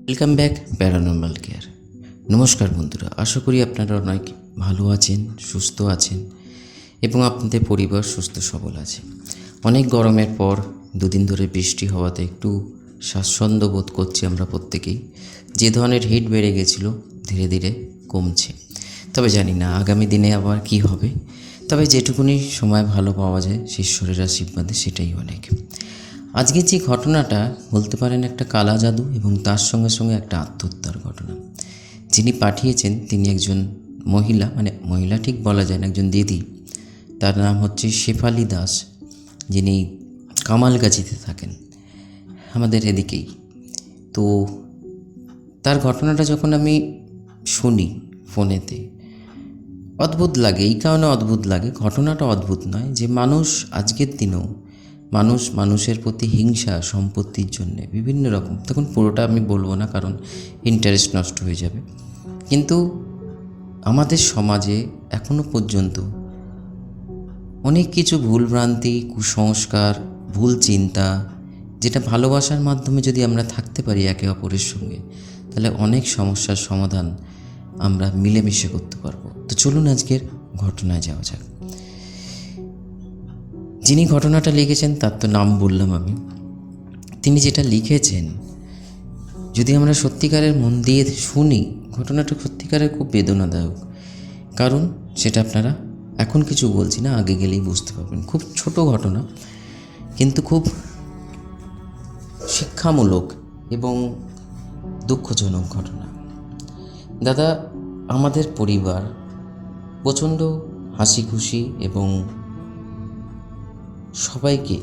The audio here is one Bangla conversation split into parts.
Welcome back paranormal care. নমস্কার বন্ধুরা, আশা করি আপনারা অনেক ভালো আছেন, সুস্থ আছেন এবং আপনাদের পরিবার সুস্থ সবল আছে। অনেক গরমের পর দুদিন ধরে বৃষ্টি হওয়াতে একটু স্বাচ্ছন্দ্য বোধ করছি আমরা প্রত্যেকেই। যে ধরনের হিট বেড়ে গেছিলো ধীরে ধীরে কমছে, তবে জানি না আগামী দিনে আবার কি হবে। তবে যেটুকুনি সময় ভালো পাওয়া যায় ঈশ্বরের আশীর্বাদে সেটাই অনেক। আজকে যে ঘটনাটা বলতে পারেন একটা কালা জাদু এবং তার সঙ্গে সঙ্গে একটা আত্মহত্যার ঘটনা। যিনি পাঠিয়েছেন তিনি একজন মহিলা, মহিলা ঠিক বলা যায় না, একজন দিদি। তার নাম হচ্ছে শেফালি দাস, যিনি কামালগাছিতে থাকেন, আমাদের এদিকেই। তো তার ঘটনাটা যখন আমি শুনি ফোনেতে, অদ্ভুত লাগে। এই কারণে অদ্ভুত লাগে, ঘটনাটা অদ্ভুত নয়, যে মানুষ আজকের দিনেও মানুষের প্রতি হিংসা, সম্পত্তির জন্যে বিভিন্ন রকম, তখন পুরোটা আমি বলবো না কারণ ইন্টারেস্ট নষ্ট হয়ে যাবে, কিন্তু আমাদের সমাজে এখনো পর্যন্ত অনেক কিছু ভুলভ্রান্তি, কুসংস্কার, ভুল চিন্তা, যেটা ভালোবাসার মাধ্যমে যদি আমরা থাকতে পারি একে অপরের সঙ্গে, তাহলে অনেক সমস্যার সমাধান আমরা মিলেমিশে করতে পারবো। তো চলুন আজকের ঘটনায় যাওয়া যাক। যিনি ঘটনাটা লিখেছেন তার তো নাম বললাম আমি। তিনি যেটা লিখেছেন, যদি আমরা সত্যিকারের মন দিয়ে শুনি, ঘটনাটা সত্যিকারের খুব বেদনাদায়ক। কারণ সেটা আপনারা এখন কিছু বলছি না, আগে গেলেই বুঝতে পারবেন। খুব ছোট ঘটনা, কিন্তু খুব শিক্ষামূলক এবং দুঃখজনক ঘটনা। দাদা, আমাদের পরিবার প্রচণ্ড হাসি খুশি এবং সবাইকে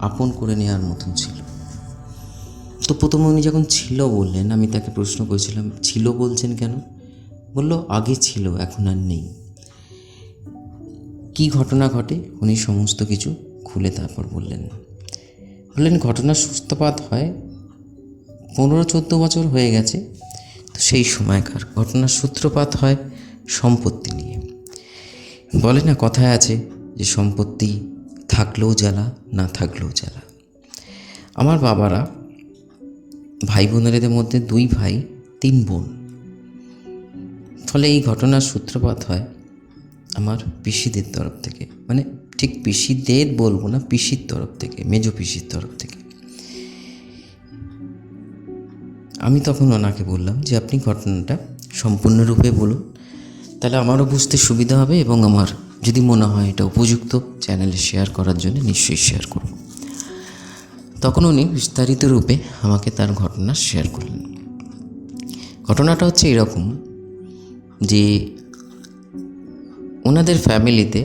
আপন করে নেওয়ার মতন ছিল। তো প্রথমে উনি যখন ছিল বললেন, আমি তাকে প্রশ্ন করেছিলাম, ছিল বলছেন কেন? বলল আগে ছিল, এখন আর নেই। কি ঘটনা ঘটে উনি সমস্ত কিছু খুলে তারপর বললেন। ঘটনার সূত্রপাত হয় 15-14 বছর হয়ে গেছে। তো সেই সময়কার ঘটনার সূত্রপাত হয় সম্পত্তি নিয়ে। বলে না, কথায় আছে যে সম্পত্তি থাকলেও জ্বালা, না থাকলেও জ্বালা। আমার বাবারা ভাই বোনেদের মধ্যে 2 ভাই 3 বোন। ফলে এই ঘটনার সূত্রপাত হয় আমার পিসিদের তরফ থেকে, ঠিক পিসিদের বলবো না, পিসির তরফ থেকে, মেজো পিসির তরফ থেকে। আমি তখন ওনাকে বললাম যে আপনি ঘটনাটা সম্পূর্ণরূপে বলুন, তাহলে আমারও বুঝতে সুবিধা হবে এবং আমার যদি মনে হয় এটা উপযুক্ত চ্যানেলে শেয়ার করার জন্য নিশ্চয়ই শেয়ার করব। তখন উনি বিস্তারিত রূপে আমাকে তার ঘটনা শেয়ার করলেন। ঘটনাটা হচ্ছে এরকম যে ওনাদের ফ্যামিলিতে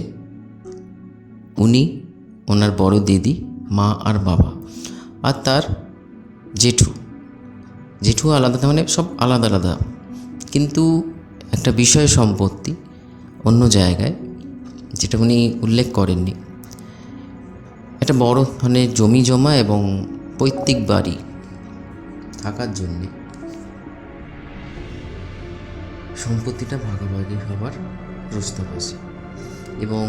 উনি, ওনার বড় দিদি, মা আর বাবা, আর তার জেঠু আলাদা, সব আলাদা আলাদা, কিন্তু একটা বিষয় সম্পত্তি অন্য জায়গায়, যেটা উনি উল্লেখ করেননি। একটা বড় জমি জমা এবং পৈতৃক বাড়ি থাকার জন্যে সম্পত্তিটা ভাগাভাগি হওয়ার প্রস্তাব আসে এবং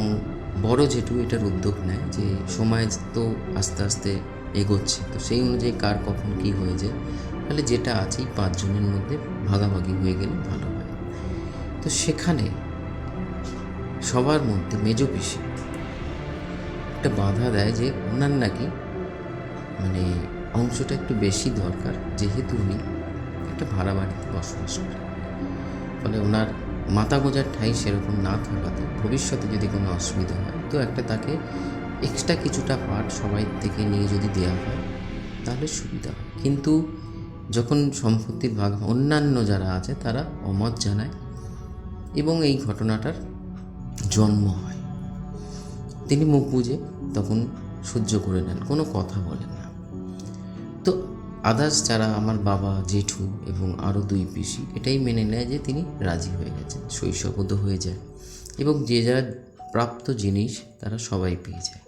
বড় জেঠু এটার উদ্যোগ নেয় যে সময় তো আস্তে আস্তে এগোচ্ছে, তো সেই অনুযায়ী কার কখন কী হয়ে যায়, তাহলে যেটা আছে 5 জনের মধ্যে ভাগাভাগি হয়ে গেলে ভালো হয়। তো সেখানে সবার মধ্যে মেজো পিসি একটা বাধা দেয় যে ওনার নাকি অংশটা একটু বেশি দরকার, যেহেতু উনি একটা ভাড়া বাড়িতে বসবাস করেন। ফলে ওনার মাথা গোঁজার ঠাঁই সেরকম না থাকাতে ভবিষ্যতে যদি কোনো অসুবিধা হয়, তো একটা তাকে এক্সট্রা কিছুটা পার্ট সবাই থেকে নিয়ে যদি দেওয়া হয় তাহলে সুবিধা হয়। কিন্তু যখন সম্পত্তির ভাগ অন্যান্য যারা আছে তারা অমত জানায় এবং এই ঘটনাটার জন্ম হয়। তিনি মুখ বুজে তখন সহ্য করে নেন, কোনো কথা বলেন না। তো আদার্স যারা আমার বাবা, জেঠু এবং আরও 2 পিসি এটাই মেনে নেয় যে তিনি রাজি হয়ে গেছেন, শৈশবোধ হয়ে যায় এবং যে যারা প্রাপ্ত জিনিস তারা সবাই পেয়ে যায়।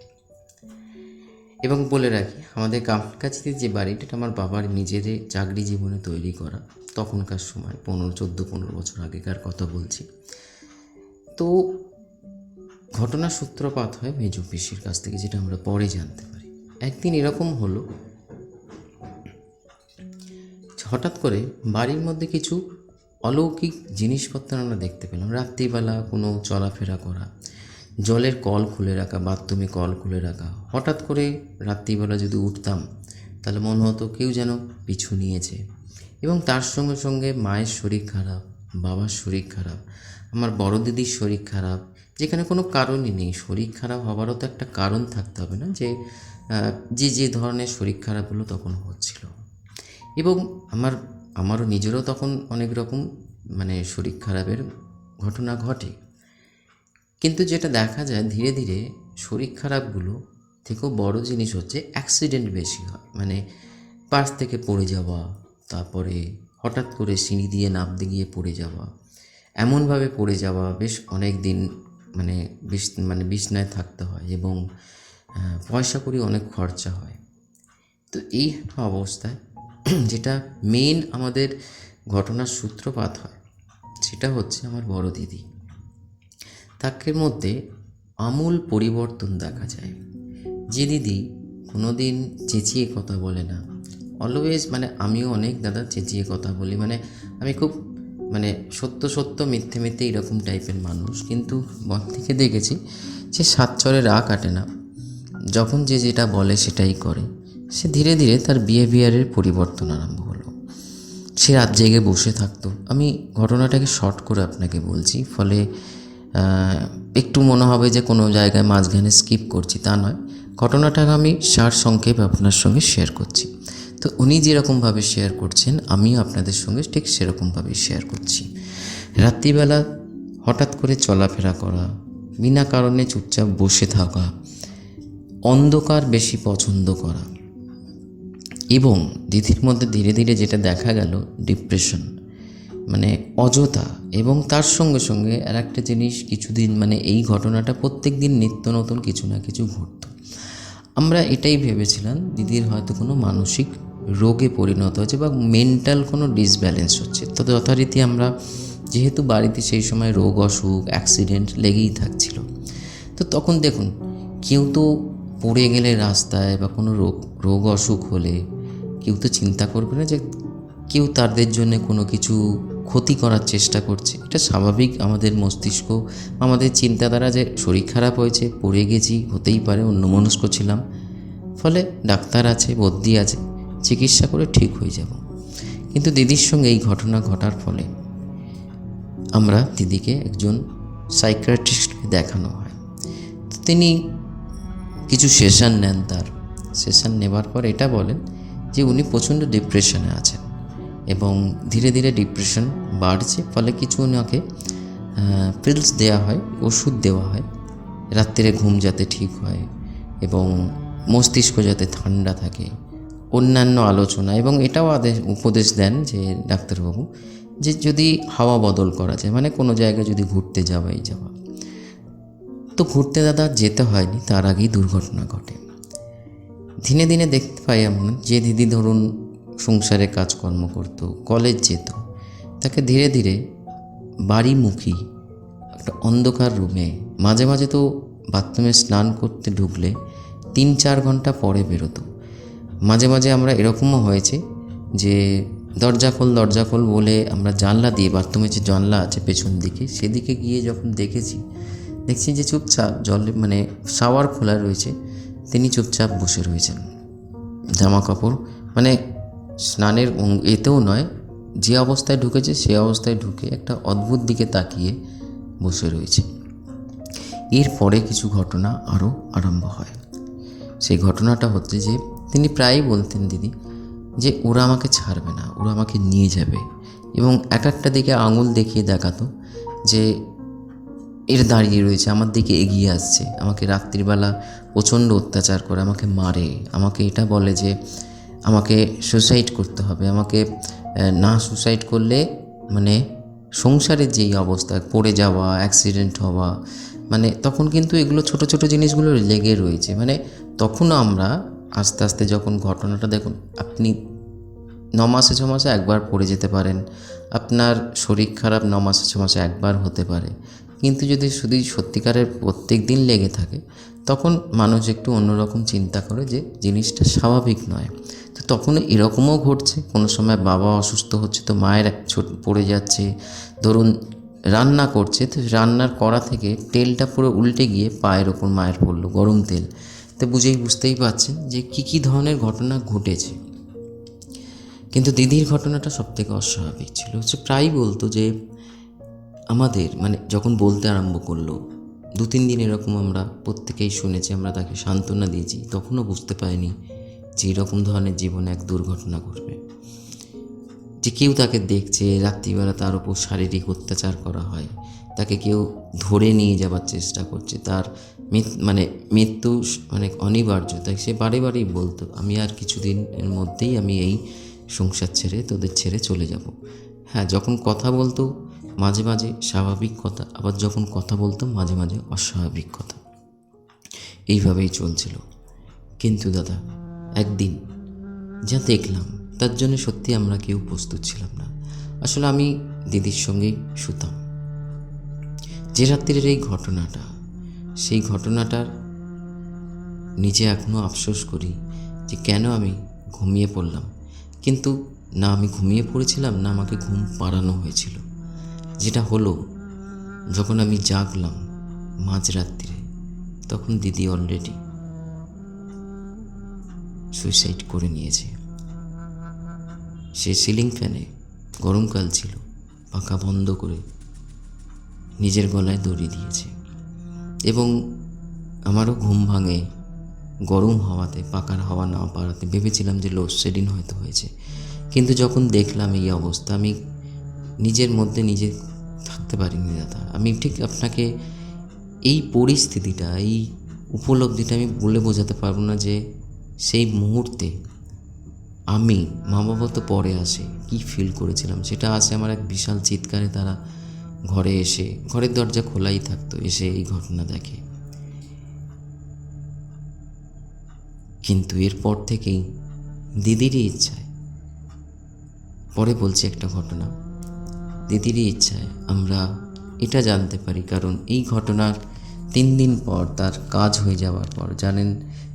এবং বলে রাখি, আমাদের কাছাকাছিতে যে বাড়িটা, এটা আমার বাবার নিজের চাকরি জীবনে তৈরি করা, তখনকার সময় 14-15 বছর আগেকার কথা বলছি। তো ঘটনার সূত্রপাত হয় মেজো পিসির কাছ থেকে, যেটা আমরা পরে জানতে পারি। একদিন এরকম হলো, হঠাৎ করে বাড়ির মধ্যে কিছু অলৌকিক জিনিসপত্র আমরা দেখতে পেলাম। রাত্রিবেলা কোনো চলাফেরা করা, জলের কল খুলে রাখা, বাথরুমে কল খুলে রাখা। হঠাৎ করে রাত্রিবেলা যদি উঠতাম তাহলে মনে হতো কেউ যেন পিছু নিয়েছে। এবং তার সঙ্গে সঙ্গে মায়ের শরীর খারাপ, বাবার শরীর খারাপ, আমার বড় দিদির শরীর খারাপ, যেখানে কোনো কারণই নেই। শরীর খারাপ হওয়ারও তো একটা কারণ থাকতে হবে না, যে ধরনের শরীর খারাপগুলো তখন হচ্ছিল। এবং আমারও নিজেরও তখন অনেক রকম শরীর খারাপের ঘটনা ঘটে। কিন্তু যেটা দেখা যায় ধীরে ধীরে শরীর খারাপগুলো থেকেও বড় জিনিস হচ্ছে অ্যাক্সিডেন্ট বেশি হয়। পাশ থেকে পড়ে যাওয়া, তারপরে হঠাৎ করে সিঁড়ি দিয়ে নামতে গিয়ে পড়ে যাওয়া, এমনভাবে পড়ে যাওয়া বেশ অনেক দিন বিছনায় থাকতে হয় এবং পয়সা কড়ি অনেক খরচা হয়। তো এই অবস্থায় যেটা মেন আমাদের ঘটনার সূত্রপাত হয় সেটা হচ্ছে আমার বড় দিদি। তাকে মধ্যে আমূল পরিবর্তন দেখা যায়। যে দিদি কোনো দিন চেঁচিয়ে কথা বলে না, অলওয়েজ আমিও অনেক দাদা চেঁচিয়ে কথা বলি, আমি খুব সত্য মিথ্যে মিথ্যে এরকম টাইপের মানুষ। কিন্তু মন থেকে দেখেছি যে সাত চরে রা কাটে না, যখন যে যেটা বলে সেটাই করে। সে ধীরে ধীরে তার বিহেভিয়ারের পরিবর্তন আরম্ভ হলো। সে রাত জেগে বসে থাকতো। আমি ঘটনাটাকে শর্ট করে আপনাকে বলছি, ফলে একটু মনে হবে যে কোনো জায়গায় মাঝখানে স্কিপ করছি, তা নয়। ঘটনাটাকে আমি সারসংক্ষেপে আপনার সঙ্গে শেয়ার করছি। তো উনি যেরকমভাবে শেয়ার করছেন আমিও আপনাদের সঙ্গে ঠিক সেরকমভাবেই শেয়ার করছি। রাত্রিবেলা হঠাৎ করে চলাফেরা করা, বিনা কারণে চুপচাপ বসে থাকা, অন্ধকার বেশি পছন্দ করা, এবং দিদির মধ্যে ধীরে ধীরে যেটা দেখা গেল ডিপ্রেশন, অযথা। এবং তার সঙ্গে সঙ্গে আর একটা জিনিস, কিছুদিন এই ঘটনাটা প্রত্যেক দিন নিত্য নতুন কিছু না কিছু ঘটত। আমরা এটাই ভেবেছিলাম দিদির হয়তো কোনো মানসিক রোগে পরিণত হচ্ছে বা মেন্টাল কোনো ডিসব্যালেন্স হচ্ছে। তো যথারীতি আমরা, যেহেতু বাড়িতে সেই সময় রোগ অসুখ অ্যাক্সিডেন্ট লেগেই থাকছিল, তো তখন দেখুন কেউ তো পড়ে গেলে রাস্তায় বা কোনো রোগ অসুখ হলে কেউ তো চিন্তা করবে না যে কেউ তাদের জন্য কোনো কিছু ক্ষতি করার চেষ্টা করছে। এটা স্বাভাবিক আমাদের মস্তিষ্ক, আমাদের চিন্তাধারা যে শরীর খারাপ হয়েছে, পড়ে গেছি, হতেই পারে, অন্যমনস্ক ছিলাম, ফলে ডাক্তার আছে, বদ্যি আছে, চিকিৎসা করে ঠিক হয়ে যাব। কিন্তু দিদির সঙ্গে এই ঘটনা ঘটার ফলে আমরা দিদিকে একজন সাইকিয়াট্রিস্টকে দেখানো হয়। তো তিনি কিছু সেশন নেন। তার সেশন নেবার পর এটা বলেন যে উনি প্রচণ্ড ডিপ্রেশনে আছেন এবং ধীরে ধীরে ডিপ্রেশন বাড়ছে। ফলে কিছু ওনাকে পিলস দেওয়া হয়, ওষুধ দেওয়া হয়, রাত্রিরে ঘুম যাতে ঠিক হয় এবং মস্তিষ্ক যাতে ঠান্ডা থাকে, অন্যান্য আলোচনা। এবং এটাও উপদেশ দেন যে ডাক্তারবাবু, যে যদি হাওয়া বদল করা যায়, কোনো জায়গায় যদি ঘুরতে যাওয়া। তো ঘুরতে দাদা যেতে হয়নি, তার আগেই দুর্ঘটনা ঘটে। দিনে দিনে দেখতে পাই আমরা, যে দিদি ধরুন সংসারে কাজকর্ম করতো, কলেজ যেত, তাকে ধীরে ধীরে বাড়িমুখী একটা অন্ধকার রুমে, মাঝে মাঝে তো বাথরুমে স্নান করতে ঢুকলে 3-4 ঘন্টা পরে বেরোতো। মাঝে মাঝে আমরা এরকমও হয়েছে যে দরজা খোল বলে আমরা জানলা দিয়ে, বাথরুমে যে জানলা আছে পেছন দিকে, সেদিকে গিয়ে যখন দেখছি যে চুপচাপ জলে শাওয়ার খোলা রয়েছে, তিনি চুপচাপ বসে রয়েছেন, জামা কাপড় স্নানের এতেও নয়, যে অবস্থায় ঢুকেছে সে অবস্থায় ঢুকে একটা অদ্ভুত দিকে তাকিয়ে বসে রয়েছে। এরপরে কিছু ঘটনা আরও আরম্ভ হয়। সেই ঘটনাটা হচ্ছে যে তিনি প্রায়ই বলতেন দিদি যে ওরা আমাকে ছাড়বে না, ওরা আমাকে নিয়ে যাবে, এবং একটা দিকে আঙুল দেখিয়ে দেখাতো যে এর দাঁড়িয়ে রয়েছে, আমার দিকে এগিয়ে আসছে, আমাকে রাত্রিবেলা প্রচণ্ড অত্যাচার করে, আমাকে মারে, আমাকে এটা বলে যে আমাকে সুসাইড করতে হবে, আমাকে না সুসাইড করলে সংসারের যেই অবস্থা, পড়ে যাওয়া, অ্যাক্সিডেন্ট হওয়া, তখন কিন্তু এগুলো ছোট ছোট জিনিসগুলো লেগে রয়েছে। তখনও আমরা আস্তে আস্তে যখন ঘটনাটা, দেখুন আপনি 9 মাসে 6 মাসে একবার পড়ে যেতে পারেন, আপনার শরীর খারাপ 9 মাসে 6 মাসে একবার হতে পারে, কিন্তু যদি শুধু সত্যিকারের প্রত্যেক দিন লেগে থাকে তখন মানুষ একটু অন্যরকম চিন্তা করে যে জিনিসটা স্বাভাবিক নয়। তো তখন এরকমও ঘটছে, কোনো সময় বাবা অসুস্থ হচ্ছে তো মায়ের পড়ে যাচ্ছে। ধরুন রান্না করছে, তো রান্নার কড়া থেকে তেলটা পুরো উল্টে গিয়ে পায়ের ওপর মায়ের পড়লো, গরম তেল। তো বুঝতেই পারছেন যে কী ধরনের ঘটনা ঘটেছে। কিন্তু দিদির ঘটনাটা সবথেকে অস্বাভাবিক ছিল। সে প্রায়ই বলতো যে আমাদের মানে যখন বলতে আরম্ভ করলো, 2-3 দিন এরকম আমরা প্রত্যেকেই শুনেছি, আমরা তাকে সান্ত্বনা দিয়েছি, তখনও বুঝতে পারিনি যে এরকম ধরনের জীবনে এক দুর্ঘটনা ঘটবে, যে কেউ তাকে দেখছে, রাত্রিবেলা তার উপর শারীরিক অত্যাচার করা হয়, তাকে কেউ ধরে নিয়ে যাবার চেষ্টা করছে, তার মৃত্যু মানে অনিবার্য। তাই সে বারেই বলতো, আমি আর কিছুদিনের মধ্যেই আমি এই সংসার ছেড়ে তোদের ছেড়ে চলে যাব। হ্যাঁ, যখন কথা বলতো মাঝে মাঝে স্বাভাবিক কথা, আবার যখন কথা বলতো মাঝে মাঝে অস্বাভাবিক কথা, এইভাবেই চলছিল। কিন্তু দাদা একদিন যা দেখলাম তার জন্য সত্যি আমরা কেউ প্রস্তুত ছিলাম না। আসলে আমি দিদির সঙ্গেই শুতাম। যে রাত্রির এই ঘটনাটা, সেই ঘটনাটার নিজে এখনও আফসোস করি যে কেন আমি ঘুমিয়ে পড়লাম। কিন্তু না আমি ঘুমিয়ে পড়েছিলাম, না আমাকে ঘুম পাড়ানো হয়েছিল। যেটা হলো, যখন আমি জাগলাম মাঝরাত্রিরে, তখন দিদি অলরেডি সুইসাইড করে নিয়েছে। সে সিলিং ফ্যানে, গরমকাল ছিল, পাখা বন্ধ করে নিজের গলায় দড়ি দিয়েছে। এবং আমারও ঘুম ভাঙে গরম হাওয়াতে, পাখার হাওয়া না পাড়াতে। ভেবেছিলাম যে লোডশেডিং হয়তো হয়েছে, কিন্তু যখন দেখলাম এই অবস্থা, আমি নিজের মধ্যে নিজে থাকতে পারিনি দাদা। আমি ঠিক আপনাকে এই পরিস্থিতিটা, এই উপলব্ধিটা আমি বলে বোঝাতে পারবো না যে সেই মুহূর্তে আমি, মা বাবা তো পরে আসে, কী ফিল করেছিলাম সেটা আসে আমার এক বিশাল চিৎকারে। তারা ঘরে এসে, ঘরের দরজা খোলাই থাকতো, এসে এই ঘটনা দেখে। কিন্তু এরপর থেকেই দিদিরই ইচ্ছায়, পরে বলছি একটা ঘটনা, দিদিরই ইচ্ছায় আমরা এটা জানতে পারি। কারণ এই ঘটনার 3 দিন পর, তার কাজ হয়ে যাওয়ার পর, জানেন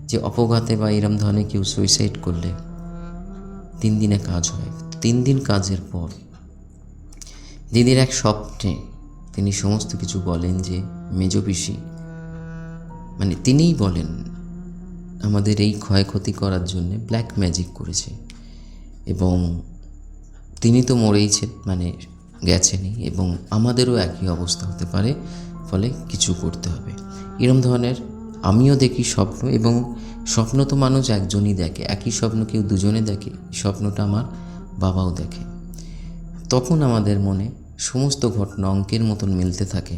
যে অপঘাতে বা এরম ধরনের কেউ সুইসাইড করলে 3 দিনে কাজ হয়। 3 দিন কাজের পর দিদির এক স্বপ্নে তিনি সমস্ত কিছু বলেন যে মেজ পিসি, মানে তিনিই বলেন, আমাদের এই ক্ষয়ক্ষতি করার জন্যে ব্ল্যাক ম্যাজিক করেছে। এবং তিনি তো মরেইছেন, মানে গেছেনই, এবং আমাদেরও একই অবস্থা হতে পারে, ফলে কিছু করতে হবে। এরম ধরনের আমিও দেখি স্বপ্ন, এবং স্বপ্ন তো মানুষ একজনই দেখে, একই স্বপ্ন কেউ দুজনে দেখে। স্বপ্নটা আমার বাবাও দেখে। তখন আমাদের মনে সমস্ত ঘটনা অঙ্কের মতন মিলতে থাকে,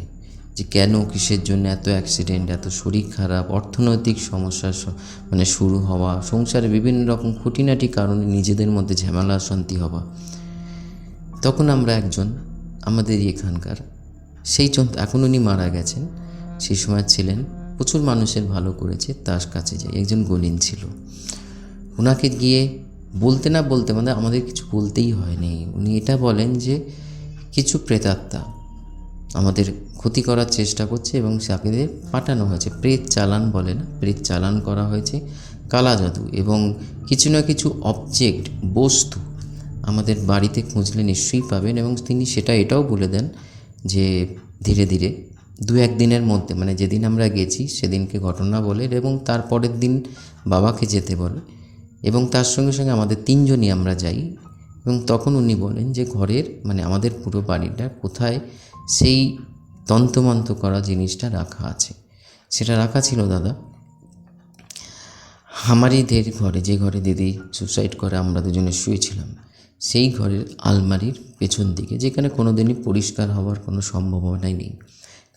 যে কেন, কিসের জন্য এত অ্যাক্সিডেন্ট, এত শরীর খারাপ, অর্থনৈতিক সমস্যা মানে শুরু হওয়া, সংসারে বিভিন্ন রকম খুঁটিনাটি কারণে নিজেদের মধ্যে ঝামেলা অশান্তি হওয়া। তখন আমরা একজন আমাদের এখানকার, এখন উনি মারা গেছেন, সেই সময় ছিলেন, প্রচুর মানুষের ভালো করেছে, তার কাছে যাই। একজন গলিন ছিল, ওনাকে গিয়ে বলতে না বলতে, মানে আমাদের কিছু বলতেই হয়নি, উনি এটা বলেন যে কিছু প্রেতাত্মা আমাদের ক্ষতি করার চেষ্টা করছে এবং তাদের পাঠানো হয়েছে। প্রেত চালান বলে না, প্রেত চালান করা হয়েছে, কালা জাদু, এবং কিছু না কিছু অবজেক্ট, বস্তু আমাদের বাড়িতে খুঁজলে নিশ্চয়ই পাবেন। এবং তিনি এটাও বলে দেন যে ধীরে ধীরে 2-1 দিনের মধ্যে, মানে যেদিন আমরা গেছি সেদিনকে ঘটনা বলে, এবং তারপরের দিন বাবাকে যেতে বলে, এবং তার সঙ্গে সঙ্গে আমাদের 3 জনই আমরা যাই। এবং তখন উনি বলেন যে ঘরের, মানে আমাদের পুরো বাড়িটা কোথায় সেই তন্ত্রমন্ত্র করা জিনিসটা রাখা আছে। সেটা রাখা ছিল দাদা আমারই ঘরে, যে ঘরে দিদি সুসাইড করে আমরা দুজনে শুয়েছিলাম, সেই ঘরের আলমারির পেছন দিকে, যেখানে কোনোদিনই পরিষ্কার হওয়ার কোনো সম্ভাবনাই নেই।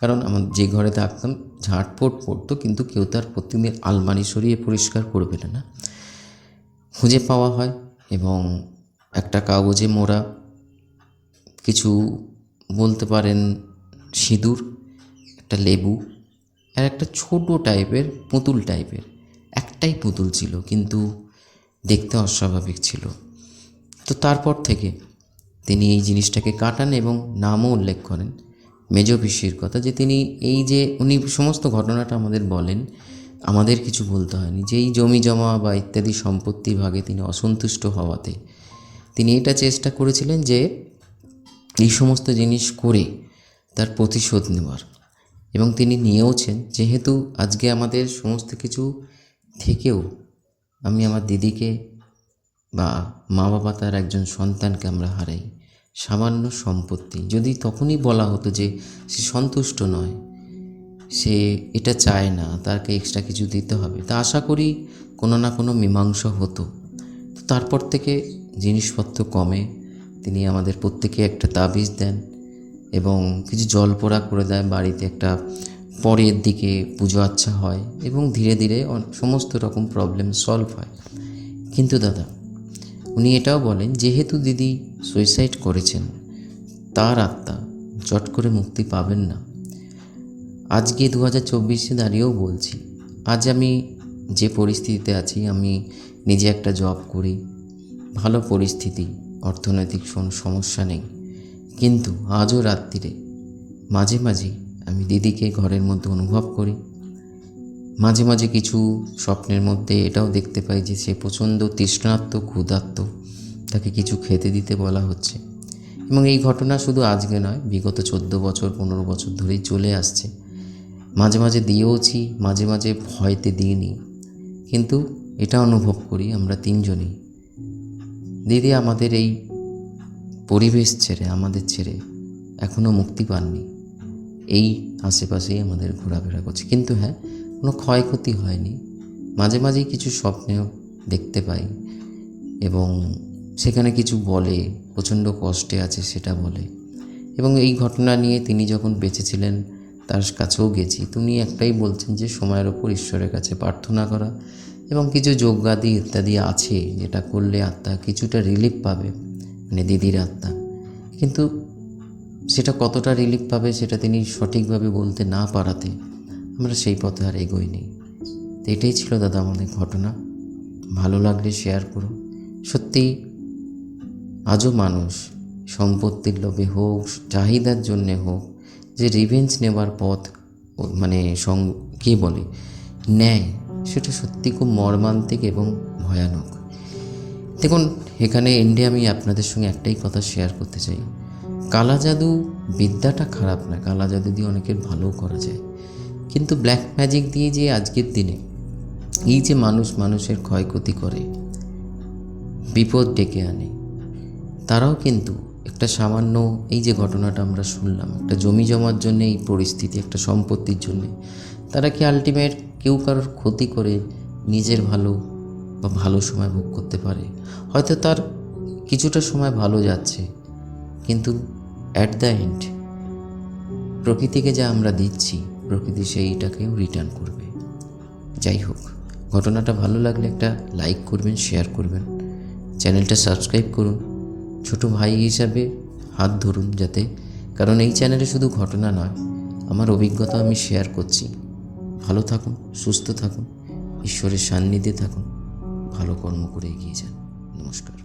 কারণ আমার যে ঘরে থাকতাম ঝাঁটপোট পড়তো, কিন্তু কেউ তার প্রতিদিন আলমারি সরিয়ে পরিষ্কার করবে না। খুঁজে পাওয়া হয়, এবং একটা কাগজে মোড়া কিছু, বলতে পারেন সিঁদুর, একটা লেবু, আর একটা ছোটো টাইপের পুতুল টাইপের, একটাই পুতুল ছিল, কিন্তু দেখতে অস্বাভাবিক ছিল। তো তারপর থেকে তিনি এই জিনিসটাকে কাটান, এবং নামও উল্লেখ করেন মেজ পিসির কথা, যে তিনি এই যে উনি সমস্ত ঘটনাটা আমাদের বলেন আমাদের কিছু বলতে হয়নি। যেই জমি জমা বা ইত্যাদি সম্পত্তি ভাগে তিনি অসন্তুষ্ট হওয়াতে তিনি এটা চেষ্টা করেছিলেন যে এই সমস্ত জিনিস করে তার প্রতিশোধ নেওয়ার, এবং তিনি নিয়েওছেন। যেহেতু আজকে আমাদের সমস্ত কিছু থেকেও আমি আমার দিদিকে বা মা বাবা তার একজন সন্তানকে আমরা হারাই, সামান্য সম্পত্তি যদি তখনই বলা হতো যে সে সন্তুষ্ট নয়, সে এটা চায় না, তাকে এক্সট্রা কিছু দিতে হবে, তা আশা করি কোনো না কোনো মীমাংসা হতো। তো তারপর থেকে জিনিসপত্র কমে, তিনি আমাদের প্রত্যেকে একটা তাবিজ দেন এবং কিছু জল পোড়া করে দেয় বাড়িতে, একটা পরের দিকে পুজো আচ্ছা হয় এবং ধীরে ধীরে সমস্ত রকম প্রবলেম সলভ হয়। কিন্তু দাদা, উনি এটাও বলেন যেহেতু দিদি সুইসাইড করেছেন, তার আত্মা চট করে মুক্তি পাবেন না। আজকে 2024 দাঁড়িয়েও বলছি, আজ আমি যে পরিস্থিতিতে আছি, আমি নিজে একটা জব করি, ভালো পরিস্থিতি, অর্থনৈতিক কোনো সমস্যা নেই, কিন্তু আজও রাত্রিরে মাঝে মাঝে আমি দিদিকে ঘরের মধ্যে অনুভব করি। মাঝে মাঝে কিছু স্বপ্নের মধ্যে এটাও দেখতে পাই যে সে প্রচণ্ড তৃষ্ণার্ত, ক্ষুধার্ত, তাকে কিছু খেতে দিতে বলা হচ্ছে। এবং এই ঘটনা শুধু আজকে নয়, বিগত 14 বছর 15 বছর ধরেই চলে আসছে। মাঝে মাঝে দিয়েওছি, মাঝে মাঝে ভয়তে দিইনি, কিন্তু এটা অনুভব করি আমরা তিনজনই, দিদি আমাদের এই পরিবেশ ছেড়ে, আমাদের ছেড়ে এখনও মুক্তি পাননি। এই আশেপাশেই আমাদের ঘোরাফেরা করছে, কিন্তু হ্যাঁ, কোনো ক্ষয়ক্ষতি হয়নি। মাঝে মাঝেই কিছু স্বপ্নেও দেখতে পাই এবং সেখানে কিছু বলে, প্রচণ্ড কষ্টে আছে সেটা বলে। এবং এই ঘটনা নিয়ে তিনি যখন বেঁচে ছিলেন তার কাছেও গেছি, তিনি একটাই বলছেন যে সময়ের ওপর ঈশ্বরের কাছে প্রার্থনা করা এবং কিছু যজ্ঞাদি ইত্যাদি আছে যেটা করলে আত্মা কিছুটা রিলিফ পাবে, মানে দিদির আত্মা। কিন্তু সেটা কতটা রিলিফ পাবে সেটা তিনি সঠিকভাবে বলতে না পারাতে আমরা সেই পথে আর এগোইনি। তো এটাই ছিল দাদা আমাদের ঘটনা। ভালো লাগলে শেয়ার করুন। সত্যি আজও মানুষ সম্পত্তির লোভে হোক, চাহিদার জন্যে হোক, যে রিভেঞ্জ নেবার পথ, মানে কী বলে, ন্যায়, সেটা সত্যি খুব মর্মান্তিক এবং ভয়ানক। দেখুন, এখানে এন্ডে আমি আপনাদের সঙ্গে একটাই কথা শেয়ার করতে চাই, কালা জাদু বিদ্যাটা খারাপ না, কালা জাদু দিয়ে অনেকের ভালো করা যায়, কিন্তু ব্ল্যাক ম্যাজিক দিয়ে যে আজকের দিনে এই যে মানুষের ক্ষয়ক্ষতি করে, বিপদ ডেকে আনে, তারাও কিন্তু একটা সামান্য, এই যে ঘটনাটা আমরা শুনলাম, একটা জমি জমার জন্য এই পরিস্থিতি, একটা সম্পত্তির জন্যে তারা কি আলটিমেট কেউ কারোর ক্ষতি করে নিজের ভালো বা ভালো সময় ভোগ করতে পারে? হয়তো তার কিছুটা সময় ভালো যাচ্ছে, কিন্তু অ্যাট দ্য এন্ড প্রকৃতিকে যা আমরা দিচ্ছি, প্রকৃতি সেইটাকেও রিটার্ন করবে। যাই হোক, ঘটনাটা ভালো লাগলে একটা লাইক করবেন, শেয়ার করবেন, চ্যানেলটা সাবস্ক্রাইব করুন, ছোট ভাই হিসাবে হাত ধরুন যাতে, কারণ এই চ্যানেলে শুধু ঘটনা নয়, আমার অভিজ্ঞতা আমি শেয়ার করছি। ভালো থাকুন, সুস্থ থাকুন, ঈশ্বরের সান্নিধ্যে থাকুন, ভালো কর্ম করে এগিয়ে যান। নমস্কার।